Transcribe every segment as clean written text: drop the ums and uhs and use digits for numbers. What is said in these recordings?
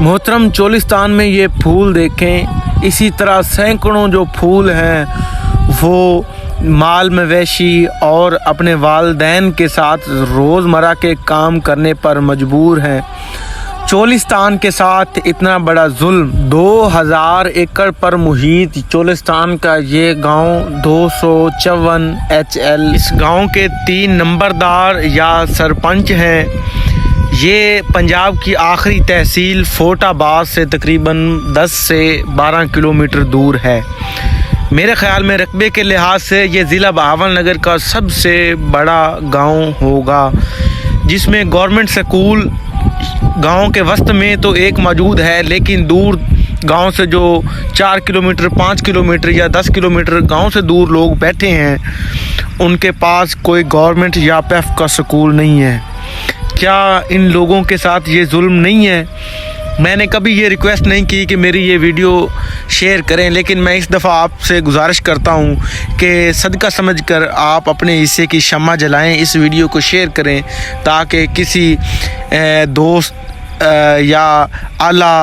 मोहतरम चोलिस्तान में ये फूल देखें, इसी तरह सैकड़ों जो फूल हैं वो माल मवेशी और अपने वालिदैन के साथ रोज़मर्रा के काम करने पर मजबूर हैं। चोलिस्तान के साथ इतना बड़ा जुल्म, 2000 एकड़ पर मुहित चोलिस्तान का ये गांव 254 HL। इस गांव के 3 नंबरदार या सरपंच हैं। ये पंजाब की आखिरी तहसील फोटाबाद से तकरीबन 10 से 12 किलोमीटर दूर है। मेरे ख़्याल में रकबे के लिहाज से ये ज़िला बहावलनगर का सबसे बड़ा गांव होगा, जिसमें गवर्नमेंट स्कूल गांव के वस्त में तो एक मौजूद है, लेकिन दूर गांव से जो 4 किलोमीटर 5 किलोमीटर या 10 किलोमीटर गांव से दूर लोग बैठे हैं, उनके पास कोई गवर्नमेंट या पैफ का स्कूल नहीं है। क्या इन लोगों के साथ ये जुल्म नहीं है? मैंने कभी ये रिक्वेस्ट नहीं की कि मेरी ये वीडियो शेयर करें, लेकिन मैं इस दफ़ा आपसे गुजारिश करता हूँ कि सदका समझकर आप अपने हिस्से की शम्मा जलाएं, इस वीडियो को शेयर करें ताकि किसी दोस्त या आला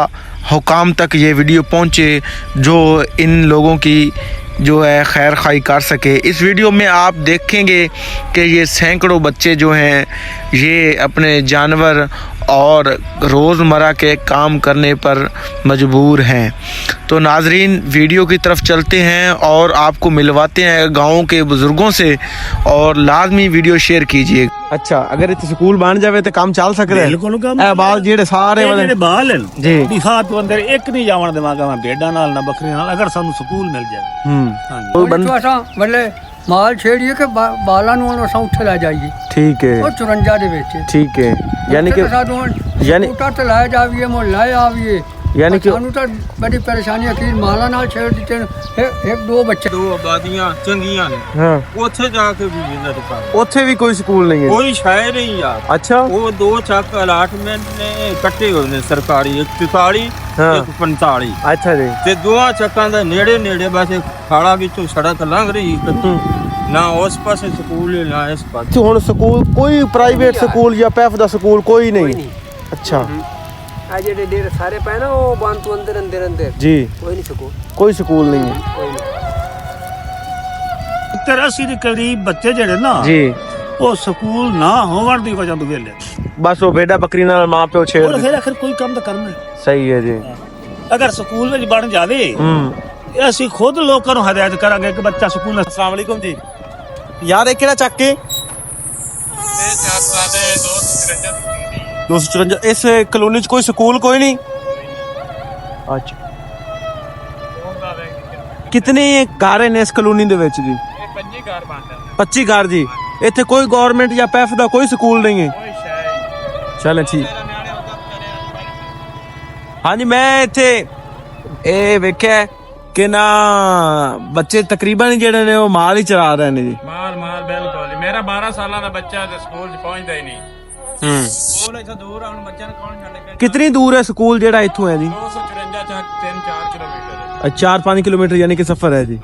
हुकाम तक ये वीडियो पहुँचे जो इन लोगों की जो है खैर खाई कर सके। इस वीडियो में आप देखेंगे कि ये सैकड़ों बच्चे जो हैं ये अपने जानवर और रोज़मर्रा के काम करने पर मजबूर हैं। तो नाजरीन, वीडियो की तरफ चलते हैं और आपको मिलवाते हैं गाँव के बुज़ुर्गों से, और लाजमी वीडियो शेयर कीजिए। अच्छा, अगर इत्थे स्कूल बन जावे तो काम चल सकदा है? बिल्कुल काम। ए बाल जेड़े सारे ਜਿਹੜੇ ਬਾਲ ਹਨ जी ਦਿਖਾ ਤੋਂ ਅੰਦਰ ਇੱਕ ਨਹੀਂ ਜਾਵਣ ਦੇਵਾਂਗਾ ਮੈਂ ਭੇਡਾਂ ਨਾਲ ਨਾ ਬੱਕਰੀਆਂ ਨਾਲ, ਅਗਰ ਸਾਨੂੰ ਸਕੂਲ ਮਿਲ ਜਾਵੇ। ਹਾਂਜੀ कोई बंद ਅਸਾਂ ਮੱਲੇ ਮਾਲ ਛੇੜੀਏ ਕਿ ਬਾਲਾਂ ਨੂੰ ਅਸਾਂ ਉੱਥੇ ਲੈ ਜਾਈਏ। ठीक है, ਉਹ 54 ਦੇ ਵਿੱਚ ठीक है। यानी कि यानी ਉੱਟਾ ਤੇ ਲੈ ਜਾਵੀਏ, ਮੋ ਲੈ ਆਵੀਏ। यानी कि ਸਾਨੂੰ ਤਾਂ ਬੜੀ ਪਰੇਸ਼ਾਨੀ ਅਖੀਰ ਮਾਲਾਂ ਨਾਲ ਛੇੜ ਦਿੱਤੇ ਨੇ। ਇੱਕ ਦੋ ਬੱਚੇ, 2 ਆਬਾਦੀਆਂ ਚੰਗੀਆਂ ਨੇ, हाँ ਉੱਥੇ ਜਾ ਕੇ ਵੀ ਮਿਹਨਤ ਕਰ, ਉੱਥੇ ਵੀ ਕੋਈ ਸਕੂਲ ਨਹੀਂ ਹੈ? ਕੋਈ ਸ਼ਾਇਰ ਨਹੀਂ ਯਾਰ। ਅੱਛਾ, ਉਹ 2 ਚੱਕ ਅਲਾਟਮੈਂਟ ਨੇ ਕੱਟੇ ਹੋਏ ਨੇ ਸਰਕਾਰੀ, ਇੱਕ 44 ਹਾਂ। ਇੱਕ 45, ਅੱਛਾ ਜੀ। ਤੇ ਦੋਹਾਂ ਚੱਕਾਂ ਦਾ ਨੇੜੇ ਨੇੜੇ ਬਸ ਇੱਕ ਖਾਲਾ ਵਿੱਚੋਂ ਸੜਕ ਲੰਘ ਰਹੀ, ਨਾ ਉਸ ਪਾਸੇ ਸਕੂਲ ਹੈ ਨਾ ਇਸ ਪਾਸੇ। ਹੁਣ ਸਕੂਲ ਕੋਈ ਪ੍ਰਾਈਵੇਟ ਸਕੂਲ ਜਾਂ ਪੈਫ ਦਾ ਸਕੂਲ ਕੋਈ ਨਹੀਂ? ਅੱਛਾ ਆ ਜਿਹੜੇ ਡੇਰੇ ਸਾਰੇ ਪਏ ਨਾ ਉਹ ਬੰਦ ਤੋਂ ਅੰਦਰ ਜੀ, ਕੋਈ ਨਹੀਂ ਸਕੂਲ, ਕੋਈ ਸਕੂਲ ਨਹੀਂ ਹੈ। ਕੋਈ ਨਹੀਂ। 80 ਦੇ ਕਰੀਬ ਬੱਚੇ ਜਿਹੜੇ ਨਾ ਜੀ, ਉਹ ਸਕੂਲ ਨਾ ਹੋਣ ਦੀ ਵਜ੍ਹਾ ਤੋਂ ਵੇਲੇ ਬਸ ਉਹ ਭੇਡਾਂ ਬੱਕਰੀ ਨਾਲ ਮਾਂ ਪਿਓ ਛੇੜ ਉਹ ਫਿਰ ਆਖਰ ਕੋਈ ਕੰਮ ਤਾਂ ਕਰਨਾ। ਸਹੀ ਹੈ ਜੀ। ਅਗਰ ਸਕੂਲ ਵਿੱਚ ਬਣ ਜਾਵੇ ਅਸੀਂ ਖੁਦ ਲੋਕਾਂ ਨੂੰ ਹਦਾਇਤ ਕਰਾਂਗੇ ਕਿ ਬੱਚਾ ਸਕੂਲ। अस्सलाम वालेकुम जी। यार एक किहड़ा चक के 254 इस कॉलोनी च कोई स्कूल कोई नहीं? अच्छा, कितने घर ने इस कॉलोनी दे विच जी? 25 घर जी। इत्थे कोई गवर्नमेंट या पैफ दा कोई स्कूल नहीं है? चलें ठीक। हाँ जी, मैं इत्थे ए वेख्या कि ना बच्चे तकरीबन जेड़े ने वो माल ही चरा रहे ने जी। ਮਾਲ ਬਿਲਕੁਲ। ਮੇਰਾ 12 ਸਾਲਾਂ ਦਾ ਬੱਚਾ ਤੇ ਸਕੂਲ 'ਚ ਪਹੁੰਚਦਾ ਹੀ ਨਹੀਂ। ਸਕੂਲ ਇੱਥੋਂ ਦੂਰ ਆ, ਹੁਣ ਬੱਚਿਆਂ ਨੂੰ ਕੌਣ ਛੱਡ ਕੇ? कितनी दूर है स्कूल जेड़ा इत्थों है जी? 254 ਚੱਕ 3-4 ਕਿਲੋਮੀਟਰ। 4-5 किलोमीटर यानी कि सफर है जी।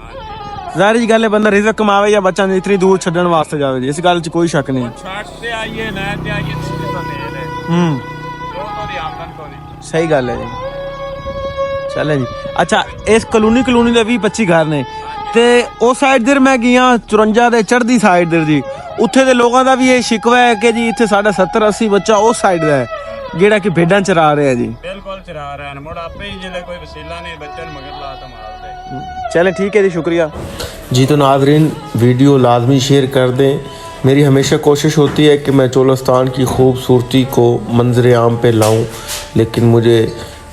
ਜ਼ਾਹਿਰ ਜੀ ਗੱਲ ਹੈ, ਬੰਦਾ ਰਿਜ਼ਕ ਕਮਾਵੇ ਜਾਂ ਬੱਚਾ ਨੂੰ ਇਤਨੀ ਦੂਰ ਛੱਡਣ ਵਾਸਤੇ ਜਾਵੇ ਜੀ, ਇਸ ਗੱਲ 'ਚ ਕੋਈ ਸ਼ੱਕ ਨਹੀਂ। ਛੱਡ ਤੇ ਆਈਏ ਨਾ ਤੇ ਆਈਏ ਸਿੱਧੇ ਤਾਂ ਦੇ ਦੇ ਜੋ ਤੋਂ ਦੀ ਆਮਦਨ ਤੋਂ ਦੀ। ਸਹੀ ਗੱਲ ਹੈ ਜੀ। ਚਲੇ ਜੀ। ਅੱਛਾ, ਇਸ ਕਲੋਨੀ ਦੇ 20-25 ਘਰ ਨੇ ਤੇ ਉਸ ਸਾਈਡ ਦੇ ਮੈਂ ਗਿਆ 54 ਦੇ ਚੜ੍ਹਦੀ ਸਾਈਡ ਦੇ ਜੀ, ਉੱਥੇ ਦੇ ਲੋਕਾਂ ਦਾ ਵੀ ਇਹ ਸ਼ਿਕਵਾ ਹੈ ਕਿ ਜੀ ਇੱਥੇ ਸਾਡਾ 70-80 ਬੱਚਾ ਉਸ ਸਾਈਡ ਦਾ ਹੈ ਜਿਹੜਾ ਕਿ ਭੇਡਾਂ ਚਰਾ ਰਿਹਾ ਜੀ। ਬਿਲਕੁਲ ਚਰਾ ਰਹੇ ਨੇ, ਮੁੜ ਆਪੇ ਹੀ ਜਿਹੜੇ ਕੋਈ ਵਸੀਲਾ ਨਹੀਂ ਬੱਚਿਆਂ ਨੂੰ ਮਗਰ ਲਾ ਤਾਂ ਮਾਰ ਦੇ। चलें ठीक है जी, शुक्रिया जी। तो नाज़रीन, वीडियो लाजमी शेयर कर दें। मेरी हमेशा कोशिश होती है कि मैं चोलिस्तान की खूबसूरती को मंजर आम पे लाऊं, लेकिन मुझे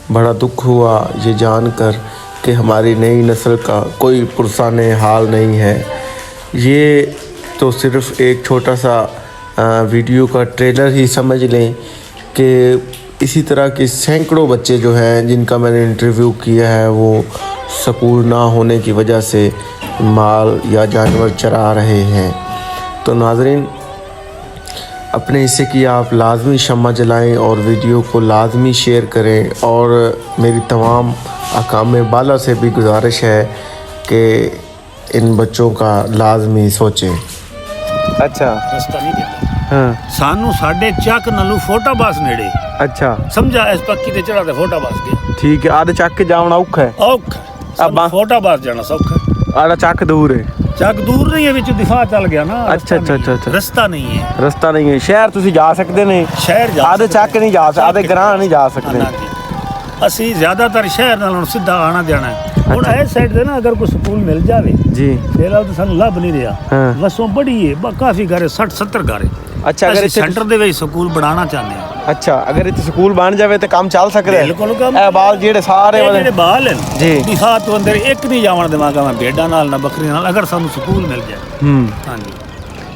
बड़ा दुख हुआ ये जानकर कि हमारी नई नस्ल का कोई पुरसाने हाल नहीं है। ये तो सिर्फ़ एक छोटा सा वीडियो का ट्रेलर ही समझ लें कि इसी तरह के सैकड़ों बच्चे जो हैं जिनका मैंने इंटरव्यू किया है वो स्कूल ना होने की वजह से माल या जानवर चरा रहे हैं। तो नाज़रीन, अपने हिस्से की आप लाजमी शम्मा जलाएं और वीडियो को लाजमी शेयर करें, और मेरी तमाम अकाम बाला से भी गुजारिश है कि इन बच्चों का लाजमी सोचें। अच्छा, ਰਸਤਾ ਨਹੀਂ ਦਿੱਤਾ। ਹਾਂ ਸਾਨੂੰ ਸਾਡੇ ਚੱਕ ਨਾਲੋਂ ਫੋਟਾਬਾਸ ਨੇੜੇ ਅੱਛਾ ਸਮਝਾ ਇਸ ਪੱਕੀ ਤੇ ਚੜਾ ਤੇ ਫੋਟਾਬਾਸ ਗਿਆ ਠੀਕ ਹੈ ਆਦੇ ਚੱਕ ਕੇ ਜਾਣਾ ਔਖਾ ਹੈ ਔਖਾ ਸਾਨੂੰ ਫੋਟਾਬਾਸ ਜਾਣਾ ਸੌਖਾ ਆੜਾ ਚੱਕ ਦੂਰ ਹੈ ਚੱਕ ਦੂਰ ਨਹੀਂ ਹੈ ਵਿੱਚ ਦਿਫਾ ਚੱਲ ਗਿਆ ਨਾ ਅੱਛਾ ਅੱਛਾ ਅੱਛਾ ਅੱਛਾ ਰਸਤਾ ਨਹੀਂ ਹੈ ਰਸਤਾ ਨਹੀਂ ਹੈ ਸ਼ਹਿਰ ਤੁਸੀਂ ਜਾ ਸਕਦੇ ਨੇ ਸ਼ਹਿਰ ਜਾ ਆਦੇ ਚੱਕ ਨਹੀਂ ਜਾ ਸਕਦੇ ਆਦੇ ਗ੍ਰਾਂ ਨਹੀਂ ਜਾ ਸਕਦੇ ਅਸੀਂ ਜ਼ਿਆਦਾਤਰ ਸ਼ਹਿਰ ਨਾਲੋਂ ਸਿੱਧਾ ਆਣਾ ਜਾਣਾ ਹੁਣ ਇਸ ਸਾਈਡ ਤੇ ਨਾ ਅਗਰ ਕੋਈ ਸਕੂਲ ਮਿਲ ਜਾਵੇ ਜੀ ਫਿਲਹਾਲ ਤਾਂ ਸਾਨੂੰ ਲੱਭ ਨਹੀਂ ਰਿਹਾ ਹਾਂ ਵਸੋਂ ਬੜੀ ਹੈ ਕਾਫੀ ਘਰ 60 70 ਘਰ ਅੱਛਾ ਅਗਰ ਇੱਥੇ ਸੈਂਟਰ ਦੇ ਵਿੱਚ ਸਕੂਲ ਬਣਾਉਣਾ ਚਾਹੁੰਦੇ ਹਾਂ ਅੱਛਾ ਅਗਰ ਇੱਥੇ ਸਕੂਲ ਬਣ ਜਾਵੇ ਤੇ ਕੰਮ ਚੱਲ ਸਕਦਾ ਹੈ ਬਿਲਕੁਲ ਕੰਮ ਇਹ ਬਾਲ ਜਿਹੜੇ ਸਾਰੇ ਜਿਹੜੇ ਬਾਲ ਹਨ ਜੀ ਦਿਖਾ ਤੋਂ ਅੰਦਰ ਇੱਕ ਨਹੀਂ ਜਾਵਣ ਦੇਵਾਂਗਾ ਮੈਂ ਭੇਡਾਂ ਨਾਲ ਨਾ ਬੱਕਰੀਆਂ ਨਾਲ ਅਗਰ ਸਾਨੂੰ ਸਕੂਲ ਮਿਲ ਜਾਏ ਹਾਂਜੀ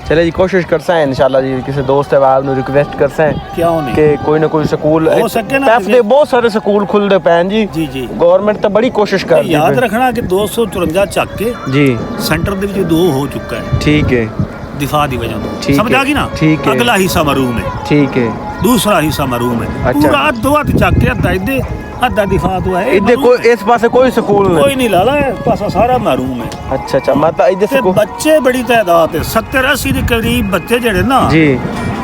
चले जी कोशिश करते हैं इंशाल्लाह जी किसी दोस्त अहबाब ਨੂੰ ਰਿਕਵੈਸਟ करते हैं क्यों नहीं कि कोई ना कोई ਸਕੂਲ हो सके ना ਪੈਫ ਦੇ ਬਹੁਤ ਸਾਰੇ ਸਕੂਲ ਖੁੱਲਦੇ ਪੈਣ ਜੀ जी जी ਗਵਰਨਮੈਂਟ ਤਾਂ ਬੜੀ ਕੋਸ਼ਿਸ਼ ਕਰ ਰਹੀ ਹੈ ਯਾਦ ਰੱਖਣਾ ਕਿ 254 ਚੱਕ ਕੇ ਜੀ ਸੈਂਟਰ ਦੇ ਵਿੱਚ 2 ਹੋ ਚੁੱਕਾ ਹੈ ਠੀਕ ਹੈ ਦਿਫਾ ਦੀ ਵਜ੍ਹਾ ਤੋਂ ठीक ਸਮਝ है, ਆ ਗਈ ਨਾ ठीक है। ਅਗਲਾ ਹਿੱਸਾ ਮਰੂਮ ਹੈ ਠੀਕ ਹੈ दूसरा हिस्सा मरूम है अच्छा। पूरा अद्धो अध ਚੱਕ ਕੇ ਅੱਧਾ ਇੱਦੇ ਅੱਧਾ ਦਿਫਾ ਤੋਂ ਹੈ ਇੱਥੇ ਕੋਈ ਇਸ ਪਾਸੇ ਕੋਈ ਸਕੂਲ ਕੋਈ ਨਹੀਂ ਨਹੀਂ ਲਾਲਾ ਹੈ ਪਾਸਾ ਸਾਰਾ ਮਰੂਮ ਹੈ ਅੱਛਾ ਅੱਛਾ ਮੈਂ ਤਾਂ ਇੱਥੇ ਤੇ ਸਕੂਲ ਬੱਚੇ ਬੜੀ ਤਾਦਾਦ ਹੈ 70 80 ਦੇ ਕਰੀਬ ਬੱਚੇ ਜਿਹੜੇ ਨਾ ਜੀ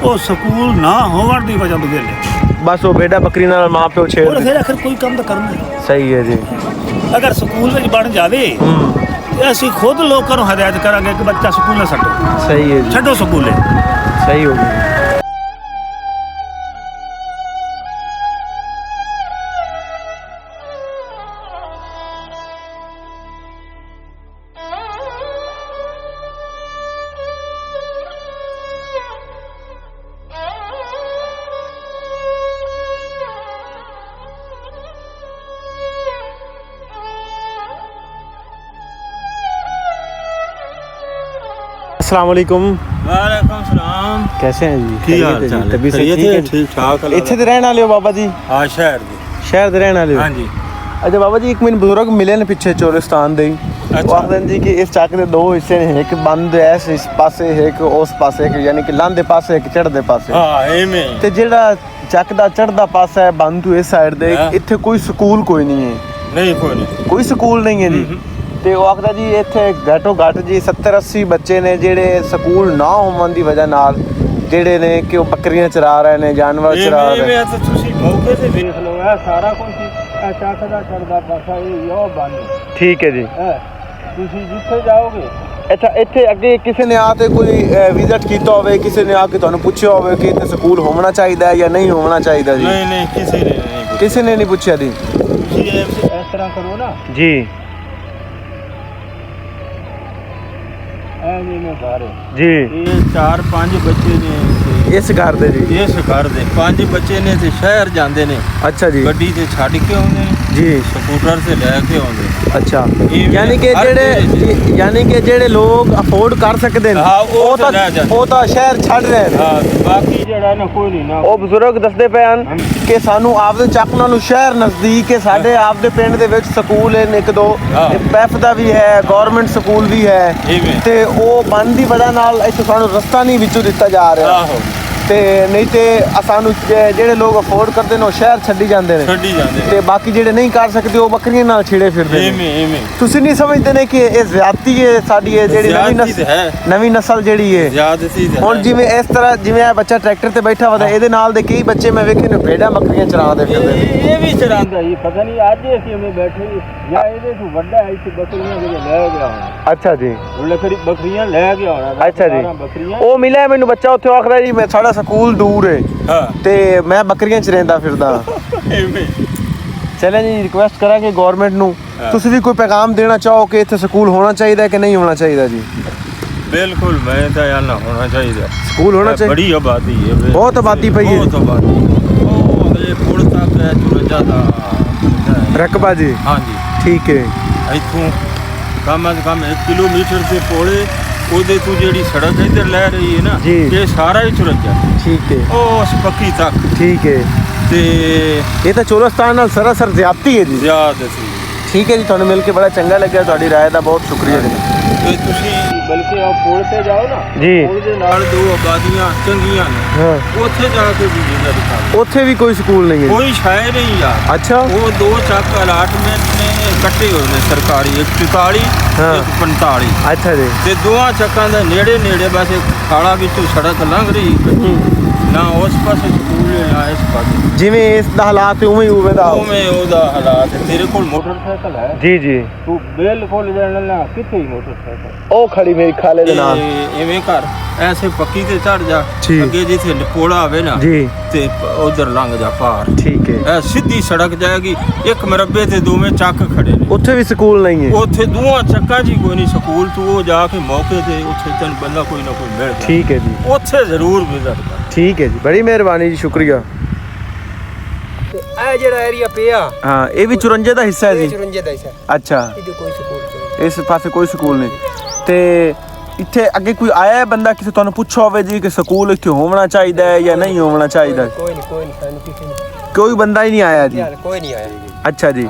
ਉਹ ਸਕੂਲ ਨਾ ਹੋਣ ਦੀ ਵਜ੍ਹਾ ਤੋਂ ਵੇਲੇ ਬਸ ਉਹ ਬੇਟਾ ਬੱਕਰੀ ਨਾਲ ਮਾਂ ਪਿਓ ਹੋਰ ਛੇੜ ਫਿਰ ਆਖਰ ਕੋਈ ਕੰਮ ਤਾਂ ਕਰਨਾ ਹੈ। ਸਹੀ ਹੈ ਜੀ ਅਗਰ ਸਕੂਲ ਵਿੱਚ ਬਣ ਜਾਵੇ ਤੇ ਅਸੀਂ ਖੁਦ ਲੋਕਾਂ ਨੂੰ ਹਦਾਇਤ ਕਰਾਂਗੇ ਕਿ ਬੱਚਾ ਸਕੂਲ ਨਾ ਛੱਡੋ ਸਹੀ ਹੈ ਜੀ ਛੱਡੋ ਸਕੂਲੇ ਸਹੀ ਹੋ ਗਿਆ अस्सलाम वालेकुम वालेकुम सलाम कैसे हैं जी ਕੀ ਹਾਲ ਚਾਲ ਹੈ तबीयत ਖੈਰੀਅਤ ठीक ਹੈ है ਠੀਕ ਠਾਕ ਇੱਥੇ ਦੇ ਰਹਿਣ ਵਾਲੇ ਹੋ ਬਾਬਾ ਜੀ ਹਾਂ ਸ਼ਹਿਰ ਦੇ ਸ਼ਹਿਰ ਦੇ ਰਹਿਣ ਵਾਲੇ ਹੋ ਹਾਂਜੀ ਅੱਛਾ ਬਾਬਾ ਜੀ ਇੱਕ ਮੈਨੂੰ ਬਜ਼ੁਰਗ ਮਿਲੇ ਨੇ ਪਿੱਛੇ ਚੋਰਿਸਤਾਨ ਦੇ ਹੀ। ਉਹ ਆਖਦੇ ਨੇ ਜੀ ਕਿ ਇਸ ਚੱਕ ਦੇ 2 ਹਿੱਸੇ ਨੇ ਇੱਕ ਬੰਦ ਹੈ ਇਸ ਪਾਸੇ ਇੱਕ ਉਸ ਪਾਸੇ ਇੱਕ ਯਾਨੀ ਕਿ ਲਾਂਦੇ ਪਾਸੇ ਇੱਕ ਚੜ੍ਹਦੇ ਪਾਸੇ ਹਾਂ ਐਵੇਂ ਤੇ ਜਿਹੜਾ ਚੱਕ ਦਾ ਚੜ੍ਹਦਾ ਪਾਸਾ ਹੈ ਬੰਦ ਤੋਂ ਇਸ ਸਾਈਡ ਦੇ ਹਾਂ। ਇੱਥੇ ਕੋਈ ਸਕੂਲ ਕੋਈ ਨਹੀਂ ਹੈ ਨਹੀਂ ਕੋਈ ਨਹੀਂ ਕੋਈ ਸਕੂਲ ਨਹੀਂ ਹੈ ਜੀ ਤੇ ਉਹ ਆਖਦਾ ਜੀ ਇੱਥੇ ਘੱਟੋ ਘੱਟ ਜੀ 70 80 ਬੱਚੇ ਨੇ ਜਿਹੜੇ ਸਕੂਲ ਨਾ ਹੋਣ ਦੀ ਵਜ੍ਹਾ ਨਾਲ ਜਿਹੜੇ ਨੇ ਕਿ ਉਹ ਬੱਕਰੀਆਂ ਚਰਾ ਰਹੇ ਨੇ ਜਾਨਵਰ ਚਰਾ ਰਹੇ ਨੇ ਐਵੇਂ ਤਾਂ ਤੁਸੀਂ ਮੌਕੇ ਤੇ ਵੇਖ ਲਓ ਇਹ ਸਾਰਾ ਕੁਝ ਇਹ ਚੱਕ ਦਾ ਚੜਦਾ ਪਾਸਾ ਇਹ ਯੋ ਬੰਦ ਠੀਕ ਹੈ ਜੀ ਹੈ ਤੁਸੀਂ ਜਿੱਥੇ ਜਾਓਗੇ ਅੱਛਾ ਇੱਥੇ ਅੱਗੇ ਕਿਸੇ ਨੇ ਆ ਤੇ ਕੋਈ ਵਿਜ਼ਿਟ ਕੀਤਾ ਹੋਵੇ ਕਿਸੇ ਨੇ ਆ ਕੇ ਤੁਹਾਨੂੰ ਪੁੱਛਿਆ ਹੋਵੇ ਕਿ ਇੱਥੇ ਸਕੂਲ ਹੋਣਾ ਚਾਹੀਦਾ ਹੈ ਜਾਂ ਨਹੀਂ ਹੋਣਾ ਚਾਹੀਦਾ ਜੀ ਨਹੀਂ ਨਹੀਂ ਕਿਸੇ ਨੇ ਨਹੀਂ ਕਿਸੇ ਨੇ ਨਹੀਂ ਪੁੱਛਿਆ ਜੀ ਤੁਸੀਂ ਇਸ ਤਰ੍ਹਾਂ ਕਰੋ ਨਾ ਜੀ ਐ ਨਹੀਂ ਮੈਂ ਘਰ ਜੀ ਇਹ 4-5 ਬੱਚੇ ਨੇ ਇਸ ਘਰ ਦੇ ਜੀ ਇਸ ਘਰ ਦੇ 5 ਬੱਚੇ ਨੇ ਤੇ ਸ਼ਹਿਰ ਜਾਂਦੇ ਨੇ ਅੱਛਾ ਜੀ ਗੱਡੀ ਤੇ ਛੱਡ ਕੇ ਆਉਂਦੇ ਨੇ ਜੀ ਸਕੂਟਰ ਤੇ ਲੈ ਕੇ ਆਉਂਦੇ ਨੇ ਅੱਛਾ ਇਹ ਯਾਨੀ ਕਿ ਹਰ ਜਿਹੜੇ ਯਾਨੀ ਕਿ ਜਿਹੜੇ ਲੋਕ ਅਫੋਰਡ ਕਰ ਸਕਦੇ ਨੇ ਹਾਂ, ਉਹ ਤਾਂ ਲੈ ਜਾਂਦੇ। ਉਹ ਤਾਂ ਸ਼ਹਿਰ ਛੱਡ ਰਹੇ ਨੇ ਹਾਂ ਬਾਕੀ ਜਿਹੜਾ ਨਾ ਕੋਈ ਨਹੀਂ ਨਾ ਉਹ ਬਜ਼ੁਰਗ ਦੱਸਦੇ ਪਏ ਹਨ ਕਿ ਸਾਨੂੰ ਆਪਦੇ ਚੱਕ ਨਾਲੋਂ ਸ਼ਹਿਰ ਨਜ਼ਦੀਕ ਹੈ ਸਾਡੇ ਆਪਦੇ ਪਿੰਡ ਦੇ ਵਿੱਚ ਸਕੂਲ ਨੇ ਇੱਕ ਦੋ ਹਾਂ। ਪੈਫ ਦਾ ਵੀ ਹੈ ਗਵਰਨਮੈਂਟ ਸਕੂਲ ਵੀ ਹੈ ਇਵੇਂ। ਤੇ ਉਹ ਬੰਦ ਦੀ ਵਜ੍ਹਾ ਨਾਲ ਇੱਥੇ ਸਾਨੂੰ ਰਸਤਾ ਨਹੀਂ ਵਿੱਚੋਂ ਦਿੱਤਾ ਜਾ ਰਿਹਾ ਆਹੋ ਤੇ ਨਹੀਂ ਤੇ ਸਾਨੂੰ ਜਿਹੜੇ ਲੋਕ ਅਫੋਰਡ ਕਰਦੇ ਨੇ ਉਹ ਸ਼ਹਿਰ ਛੱਡੀ ਜਾਂਦੇ ਨੇ ਛੱਡੀ ਜਾਂਦੇ ਤੇ ਬਾਕੀ ਜਿਹੜੇ ਨਹੀਂ ਕਰ ਸਕਦੇ ਉਹ ਬੱਕਰੀਆਂ ਨਾਲ ਛਿੜੇ ਫਿਰਦੇ ਨੇ ਐਵੇਂ ਐਵੇਂ ਤੁਸੀਂ ਨਹੀਂ ਸਮਝਦੇ ਨੇ ਕਿ ਇਹ ਜ਼ਿਆਦਤੀ ਹੈ ਸਾਡੀ ਇਹ ਜਿਹੜੀ ਜ਼ਿਆਦਤੀ ਤਾਂ ਹੈ। ਨਵੀਂ ਨਸਲ ਜਿਹੜੀ ਹੈ ਜ਼ਿਆਦਤੀ ਤੇ ਹੁਣ ਜਿਵੇਂ ਇਸ ਤਰ੍ਹਾਂ ਜਿਵੇਂ ਇਹ ਬੱਚਾ ਟਰੈਕਟਰ ਤੇ ਬੈਠਾ ਵਾ ਤਾਂ ਇਹਦੇ ਨਾਲ ਦੇ ਕਈ ਬੱਚੇ ਮੈਂ ਵੇਖੇ ਨੇ ਭੇਡਾਂ ਬੱਕਰੀਆਂ ਚਰਾਉਂਦੇ ਫਿਰਦੇ ਨੇ ਇਹ ਵੀ ਚਰਾਂਦਾ ਜੀ ਪਤਾ ਨਹੀਂ ਅੱਜ ਅਸੀਂ ਐਵੇਂ ਬੈਠੇ ਜਾਂ ਇਹਦੇ ਤੋਂ ਵੱਡਾ ਹੈ ਇੱਥੇ ਬੱਕਰੀਆਂ ਜਿਹੜੇ ਲੈ ਗਿਆ ਹੋਣਾ ਅੱਛਾ ਜੀ ਉਹ ਲੱਕੜੀ ਬੱਕਰੀਆਂ ਲੈ ਗਿਆ ਹੋਣਾ ਅੱਛਾ ਜੀ 12 ਬੱਕਰੀਆਂ ਉਹ ਮਿਲਿਆ ਮੈਨੂੰ ਬੱਚਾ ਉੱਥੇ ਆਖਦਾ ਜੀ ਮੈਂ ਸਾਡਾ ਸਕੂਲ ਦੂਰ ਹੈ ਹਾਂ ਤੇ ਮੈਂ ਬੱਕਰੀਆਂ ਚਰੇਂਦਾ ਫਿਰਦਾ ਐਵੇਂ ਚਲੇ ਜੀ ਰਿਕੁਐਸਟ ਕਰਾਂਗੇ ਗਵਰਨਮੈਂਟ ਨੂੰ ਹਾਂ। ਤੁਸੀਂ ਵੀ ਕੋਈ ਪੈਗਾਮ ਦੇਣਾ ਚਾਹੋ ਕਿ ਇੱਥੇ ਸਕੂਲ ਹੋਣਾ ਚਾਹੀਦਾ ਹੈ ਕਿ ਨਹੀਂ ਹੋਣਾ ਚਾਹੀਦਾ ਜੀ ਬਿਲਕੁਲ ਮੈਂ ਤਾਂ ਯਾਰ ਨਾ ਹੋਣਾ ਚਾਹੀਦਾ ਸਕੂਲ ਹੋਣਾ ਚਾਹੀਦਾ ਬੜੀ ਆਬਾਦੀ ਹੈ ਵੇ। ਬਹੁਤ ਆਬਾਦੀ ਪਈ ਹੈ। ਬਹੁਤ ਆਬਾਦੀ ਉਹ ਅਗਲੇ ਪੁਲ ਤੱਕ ਹੈ 54 ਦਾ ਰਕਬਾ ਜੀ ਹਾਂਜੀ ਠੀਕ ਹੈ ਇੱਥੋਂ ਕਮ ਅਜ਼ ਕਮ 1 ਕਿਲੋਮੀਟਰ ਦੇ ਕੋਲੇ ਉਹਦੇ ਤੋਂ ਜਿਹੜੀ ਸੜਕ ਇੱਧਰ ਲੈ ਰਹੀ ਹੈ ਨਾ ਜੀ। ਇਹ ਸਾਰਾ ਹੀ ਚੁਰੰਜਾ ਠੀਕ ਹੈ ਉਹ ਉਸ ਪੱਕੀ ਤੱਕ ਠੀਕ ਹੈ ਤੇ ਇਹ ਤਾਂ ਚੋਰਸਤਾਨ ਨਾਲ ਸਰਾਸਰ ਜ਼ਿਆਦਤੀ ਹੈ ਜੀ ਜ਼ਿਆਦਾ ਸੀ ਠੀਕ ਹੈ ਜੀ ਤੁਹਾਨੂੰ ਮਿਲ ਕੇ ਬੜਾ ਚੰਗਾ ਲੱਗਿਆ ਤੁਹਾਡੀ ਰਾਏ ਦਾ ਬਹੁਤ ਸ਼ੁਕਰੀਆ ਜੀ ਤੇ ਤੁਸੀਂ ਬਲਕਿ ਉਹ ਪੁਲ ਤੇ ਜਾਓ ਨਾ ਜੀ। ਪੁਲ ਦੇ ਨਾਲ 2 ਆਬਾਦੀਆਂ ਚੰਗੀਆਂ ਨੇ ਹਾਂ ਉੱਥੇ ਜਾ ਕੇ ਵੀ ਜਿੰਦਾ ਦਿਖਾ ਉੱਥੇ ਵੀ ਕੋਈ ਸਕੂਲ ਨਹੀਂ ਹੈ ਕੋਈ ਸ਼ਾਇ ਨਹੀਂ ਯਾਰ ਅੱਛਾ ਉਹ 2 ਚੱਕ ਅਲਾਟਮੈਂਟ ਨੇ ਕੱਟੇ ਹੋਏ ਨੇ ਸਰਕਾਰੀ ਇੱਕ 44 ਹਾਂ। ਇੱਕ 45 ਅੱਛਾ ਜੀ ਤੇ ਦੋਵਾਂ ਚੱਕਾਂ ਦੇ ਨੇੜੇ ਨੇੜੇ ਬਸ ਇੱਕ ਖਾਲਾ ਵਿੱਚੋਂ ਸੜਕ ਲੰਘ ਰਹੀ ਨਾ ਉਸ ਪਾਸੇ ਸਕੂਲ ਹੈ ਨਾ ਇਸ ਪਾਸੇ ਜਿਵੇਂ ਇਸ ਦਾ ਹਾਲਾਤ ਹੈ ਉਵੇਂ ਹੀ ਉਵੇਂ ਦਾ ਉਵੇਂ ਉਹਦਾ ਹਾਲਾਤ ਹੈ। ਤੇਰੇ ਕੋਲ ਮੋਟਰਸਾਈਕਲ ਹੈ ਜੀ ਜੀ ਤੂੰ ਬਿਲਕੁਲ ਜਾਣਾ ਨਾ ਕਿੱਥੇ ਹੀ ਮੋਟਰਸਾਈਕਲ ਉਹ ਖੜੀ ਮੇਰੀ ਖਾਲੇ ਦੇ ਨਾਲ ਐਵੇਂ ਕਰ ਐਸੇ ਪੱਕੀ ਤੇ ਚੜ ਜਾ ਠੀਕ। ਅੱਗੇ ਜਿੱਥੇ ਕੋਲਾ ਹੋਵੇ ਨਾ ਜੀ ਤੇ ਉਧਰ ਲੰਘ ਜਾ ਪਾਰ ਠੀਕ ਹੈ ਇਹ ਸਿੱਧੀ ਸੜਕ ਜਾਏਗੀ ਇੱਕ ਮਰਬੇ ਤੇ ਦੋਵੇਂ ਚੱਕ ਖੜੇ ਨੇ ਉੱਥੇ ਵੀ ਸਕੂਲ ਨਹੀਂ ਹੈ ਉੱਥੇ ਦੋਵਾਂ ਚੱਕਾਂ 'ਚ ਹੀ ਕੋਈ ਨਹੀਂ ਸਕੂਲ ਤੂੰ ਉਹ ਜਾ ਕੇ ਮੌਕੇ ਤੇ ਉੱਥੇ ਤੈਨੂੰ ਬੰਦਾ ਕੋਈ ਨਾ ਕੋਈ ਮਿਲ ਜਾਏ ਠੀਕ ਹੈ ਜੀ ਉੱਥੇ ਜ਼ਰੂਰ ਵਿਜ਼ਿਟ ਕਰ ਠੀਕ ਹੈ ਜੀ ਬੜੀ ਮਿਹਰਬਾਨੀ ਜੀ ਸ਼ੁਕਰੀਆ ਇਹ ਜਿਹੜਾ ਏਰੀਆ ਪਿਆ ਹਾਂ ਇਹ ਵੀ 54 ਦਾ ਹਿੱਸਾ ਹੈ ਜੀ 54 ਦਾ ਹਿੱਸਾ ਅੱਛਾ ਇਹਦੇ ਕੋਈ ਸਕੂਲ ਨਹੀਂ ਇਸ ਪਾਸੇ ਕੋਈ ਸਕੂਲ ਨਹੀਂ ਤੇ ਇੱਥੇ ਅੱਗੇ ਕੋਈ ਆਇਆ ਹੈ ਬੰਦਾ ਕਿਸੇ ਤੁਹਾਨੂੰ ਪੁੱਛਿਆ ਹੋਵੇ ਜੀ ਕਿ ਸਕੂਲ ਇੱਥੇ ਹੋਣਾ ਚਾਹੀਦਾ ਹੈ ਜਾਂ ਨਹੀਂ ਹੋਣਾ ਚਾਹੀਦਾ ਕੋਈ ਨਹੀਂ ਸਾਨੂੰ ਕਿਸੇ ਨੇ ਕੋਈ ਬੰਦਾ ਹੀ ਨਹੀਂ ਆਇਆ ਜੀ ਕੋਈ ਨਹੀਂ ਆਇਆ ਅੱਛਾ ਜੀ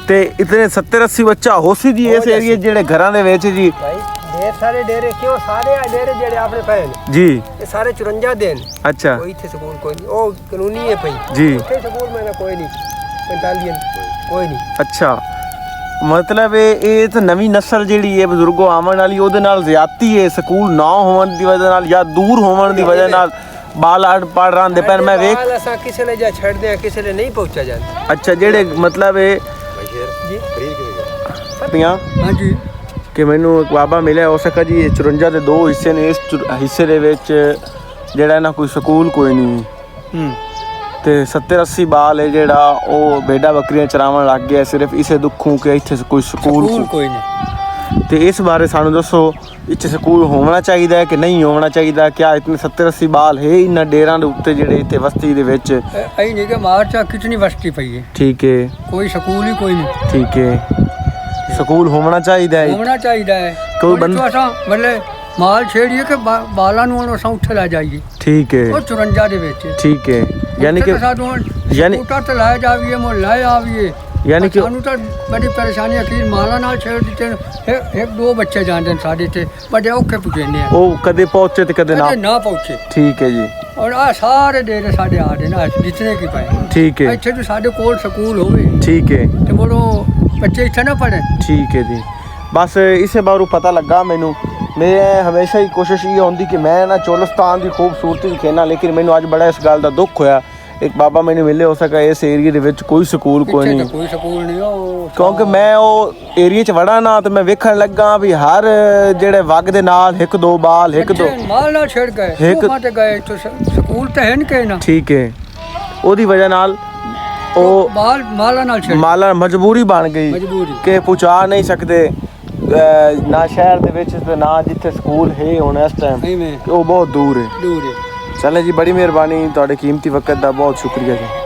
ਤੇ ਇਤਨੇ 70 80 ਬੱਚਾ ਹੋ ਸੀ ਜੀ ਇਸ ਏਰੀਏ ਜਿਹੜੇ ਘਰਾਂ ਦੇ ਵਿੱਚ ਜੀ ਭਾਈ ਢੇਰ ਸਾਰੇ ਡੇਰੇ ਕਿਉਂ ਸਾਰੇ ਆ ਡੇਰੇ ਜਿਹੜੇ ਆਪਣੇ ਪਏ ਨੇ ਜੀ ਇਹ ਸਾਰੇ 54 ਦੇ ਨੇ ਅੱਛਾ ਕੋਈ ਇੱਥੇ ਸਕੂਲ ਕੋਈ ਨਹੀਂ ਉਹ ਕਾਨੂੰਨੀ ਹੈ ਭਾਈ ਜੀ ਉੱਥੇ ਸਕੂਲ ਮੈਂ ਕੋਈ ਨਹੀਂ 45 ਕੋਈ ਨਹੀਂ ਅੱਛਾ ਮਤਲਬ ਇਹ ਤਾਂ ਨਵੀਂ ਨਸਲ ਜਿਹੜੀ ਹੈ ਬਜ਼ੁਰਗੋ ਆਉਣ ਵਾਲੀ ਉਹਦੇ ਨਾਲ ਜ਼ਿਆਦਤੀ ਹੈ ਸਕੂਲ ਨਾ ਹੋਣ ਦੀ ਵਜ੍ਹਾ ਨਾਲ ਜਾਂ ਦੂਰ ਹੋਣ ਦੀ ਵਜ੍ਹਾ ਨਾਲ ਬਾਲ ਆੜ ਪੜ ਰਹੇ ਪਰ ਮੈਂ ਵੇਖ ਬਾਲ ਅਸਾਂ ਕਿਸੇ ਲਈ ਜਾ ਛੱਡਦੇ ਆ ਕਿਸੇ ਲਈ ਨਹੀਂ ਪਹੁੰਚਿਆ ਜਾਂਦਾ ਅੱਛਾ ਜਿਹੜੇ ਮਤਲਬ ਇਹ ਜੀ ਪਤੀਆਂ ਹਾਂਜੀ ਕਿ ਮੈਨੂੰ ਇੱਕ ਬਾਬਾ ਮਿਲਿਆ ਹੋ ਸਕਾ ਜੀ ਇਹ 54 ਦੇ ਦੋ ਹਿੱਸੇ ਨੇ ਇਸ ਹਿੱਸੇ ਦੇ ਵਿੱਚ ਜਿਹੜਾ ਨਾ ਕੋਈ ਸਕੂਲ ਕੋਈ ਨਹੀਂ ਤੇ 70 80 ਬਾਲ ਹੈ ਜਿਹੜਾ ਉਹ ਬੇੜਾ ਬੱਕਰੀਆਂ ਚਰਾਵਣ ਲੱਗ ਗਿਆ ਸਿਰਫ ਇਸੇ ਦੁੱਖੋਂ ਕਿ ਇੱਥੇ ਕੋਈ ਸਕੂਲ ਕੋਈ ਨਹੀਂ ਤੇ ਇਸ ਬਾਰੇ ਸਾਨੂੰ ਦੱਸੋ ਇੱਥੇ ਸਕੂਲ ਹੋਣਾ ਚਾਹੀਦਾ ਹੈ ਕਿ ਨਹੀਂ ਹੋਣਾ ਚਾਹੀਦਾ ਕਿਆ ਇਤਨੇ 70 80 ਬਾਲ ਹੈ ਇਹਨਾਂ ਡੇਰਾਂ ਦੇ ਉੱਤੇ ਜਿਹੜੇ ਇੱਥੇ ਬਸਤੀ ਦੇ ਵਿੱਚ ਅਈ ਨਹੀਂ ਕਿ ਮਾਰਚਾ ਕਿਤਨੀ ਵਸਤੀ ਪਈ ਹੈ ਠੀਕ ਹੈ ਕੋਈ ਸਕੂਲ ਹੀ ਕੋਈ ਨਹੀਂ ਠੀਕ ਹੈ ਸਕੂਲ ਹੋਣਾ ਚਾਹੀਦਾ ਹੈ ਹੋਣਾ ਚਾਹੀਦਾ ਹੈ ਕੋਈ ਬੰਦਾ ਅਸਾਂ ਬੱਲੇ ਮਾਲ ਛੇੜੀਏ ਕਿ ਬਾਲਾਂ ਨੂੰ ਹੁਣ ਅਸਾਂ ਉੱਥੇ ਲੈ ਜਾਈਏ ਠੀਕ ਹੈ ਉਹ 54 ਦੇ ਵਿੱਚ ਠੀਕ ਹੈ ਯਾਨੀ ਕਿ ਯਾਨੀ ਸਕੂਟਰ ਤੇ ਲੈ ਜਾਵੀਏ ਮੋ ਲੈ ਆਵੀਏ ਯਾਨੀ ਕਿ ਸਾਨੂੰ ਤਾਂ ਬੜੀ ਪਰੇਸ਼ਾਨੀ ਅਖੀਰ ਮਾਲਾਂ ਨਾਲ ਛੇੜ ਦਿੱਤੇ ਇੱਕ ਦੋ ਬੱਚੇ ਜਾਂਦੇ ਨੇ ਸਾਡੇ ਤੇ ਬੜੇ ਔਖੇ ਪੁੱਜੇਨੇ ਆ ਉਹ ਕਦੇ ਪਹੁੰਚੇ ਤੇ ਕਦੇ ਨਾ ਪਹੁੰਚੇ ਠੀਕ ਹੈ ਜੀ ਔਰ ਆ ਸਾਰੇ ਡੇਰੇ ਸਾਡੇ ਆ ਰਹੇ ਨਾ ਜਿਤਨੇ ਕੀ ਪਏ ਠੀਕ ਹੈ ਇੱਥੇ ਵੀ ਸਾਡੇ ਕੋਲ ਸਕੂਲ ਹੋਵੇ ਠੀਕ ਹੈ ਤੇ ਬੋਲੋ ਬੱਚੇ ਇੱਥੇ ਨਾ ਪੜ੍ਹਨ ਠੀਕ ਹੈ ਜੀ ਬਸ ਇਸੇ ਬਾਰੇ ਪਤਾ ਲੱਗਾ ਮੈਨੂੰ ਮੈਂ ਹਮੇਸ਼ਾ ਹੀ ਕੋਸ਼ਿਸ਼ ਇਹ ਹੁੰਦੀ ਕਿ ਮੈਂ ਨਾ ਚੋਲਿਸਤਾਨ ਦੀ ਖੂਬਸੂਰਤੀ ਦਿਖਾਣਾ ਲੇਕਿਨ ਮੈਨੂੰ ਅੱਜ ਬੜਾ ਇਸ ਗੱਲ ਦਾ ਦੁੱਖ ਹੋਇਆ ਇੱਕ ਬਾਬਾ ਮੈਨੂੰ ਮਿਲੇ ਹੋ ਸਕਾ ਇਸ ਏਰੀਏ ਦੇ ਵਿੱਚ ਕੋਈ ਸਕੂਲ ਕੋਈ ਨਹੀਂ ਕੋਈ ਸਕੂਲ ਨਹੀਂ ਉਹ ਕਿਉਂਕਿ ਮੈਂ ਉਹ ਏਰੀਏ 'ਚ ਵੜਾ ਨਾ ਤੇ ਮੈਂ ਵੇਖਣ ਲੱਗਾ ਵੀ ਹਰ ਜਿਹੜੇ ਵਗ ਦੇ ਨਾਲ ਇੱਕ ਦੋ ਬਾਲ ਇੱਕ ਦੋ ਮਾਲ ਨਾਲ ਛੇੜ ਗਏ ਤੇ ਗਏ ਤੇ ਸਕੂਲ ਤਾਂ ਹੈ ਨਹੀਂ ਨਾ ਠੀਕ ਹੈ ਉਹਦੀ ਵਜ੍ਹਾ ਨਾਲ ਉਹ ਮਾਲਾ ਨਾਲ ਛੇੜ ਮਾਲਾ ਮਜਬੂਰੀ ਬਣ ਗਈ ਕਿ ਪਹੁੰਚਾ ਨਹੀਂ ਸਕਦੇ ਨਾ ਸ਼ਹਿਰ ਦੇ ਵਿੱਚ ਤੇ ਨਾ ਜਿੱਥੇ ਸਕੂਲ ਹੈ ਹੁਣ ਇਸ ਟਾਈਮ ਉਹ ਬਹੁਤ ਦੂਰ ਹੈ ਦੂਰ ਹੈ ਚਲੇ ਜੀ ਬੜੀ ਮਿਹਰਬਾਨੀ ਤੁਹਾਡੇ ਕੀਮਤੀ ਵਕਤ ਦਾ ਬਹੁਤ ਸ਼ੁਕਰੀਆ ਜੀ